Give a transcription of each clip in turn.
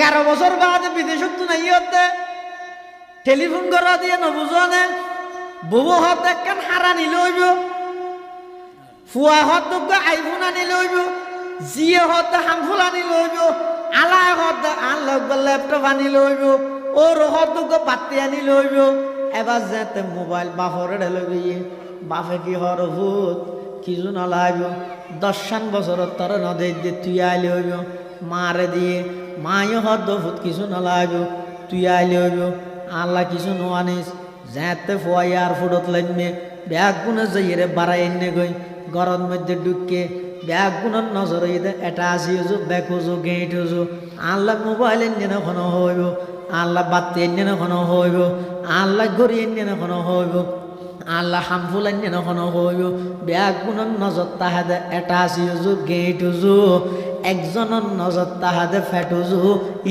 11 বছর বাদে বিদেশত তো নাই হতে টেলিফোন করা দিয়ে নবুজনে বউ হত একখান হারা নিলে হইব ফুয়া হত আইফোন আনিলে হইব জিয়ে হত হামফুল আনিলে হইব আলাই হত ল্যাপটপ আনিলে হইব ওর হত বাতি আনিলে হইব এবার যেতে মোবাইল বাপরে ঢেলে গিয়ে বাপে কি হর ভূত কিছু নলাইব 10 বছর তর নদী দিয়ে তুই আইলে হইব মারে দিয়ে মায়ও হদ ভূত কিছু নলাইব তুই আইলে হইব আল্লাহ কিছু নোয়ানিস যেতে ফুয়াই আর ফুটত লাগবে ব্যাগ গুনে যাইয়ে বাড়াই এনে গই গরম মধ্যে ঢুকে ব্যাগ গুণর নজর এটা আসি হজু ব্যাগ হজু গেঁট হজু আল্লাহ মোবাইল এনে এখন হইব আল্লাহ বাতি এনে এখন হইব আল্লাহ ঘড়ি এনে এখন হইব আল্লাহ হামফুল এনে এখন হইব ব্যাগ গুণর নজর তাহাদে এটা আসি হজু গেঁট হজু একজনের নজর তাহাদে ফেট হজু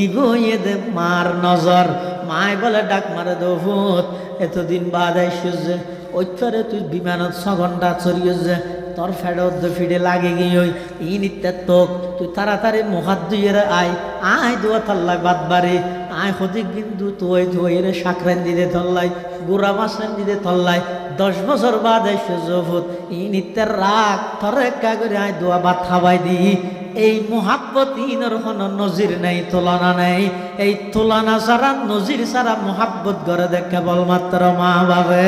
ইগো দে মার নজর মায় বলে ডাক মারে দো ভূত এতদিন বাদ আইসে ওইথরে তুই বিমানত 6 ঘন্টা চড়িয়ে যে তোর ফেডত ফিডে লাগে গিয়ে ওই ই নিত্যে তোক তুই তাড়াতাড়ি মুখাত দুইয়ে আয় দুয়া থাল্লাই বাদ বাড়ি আয় হদিক কিন্তু তুই রে সাকরেন দিতে থল্লাই গুড়া মাসেন দিতে থল্লাই 10 বছর বাদ এসে জফুত ই নিত্যের রাগ তোর একা করে আয় দোয়া ভাত খাওয়াই দি এই মোহাব্বত ইনর কোনো নজির নেই তুলনা নেই এই তুলনা ছাড়া নজির ছাড়া মোহাব্বত করে দেখ কেবল মাত্র মা বাবে।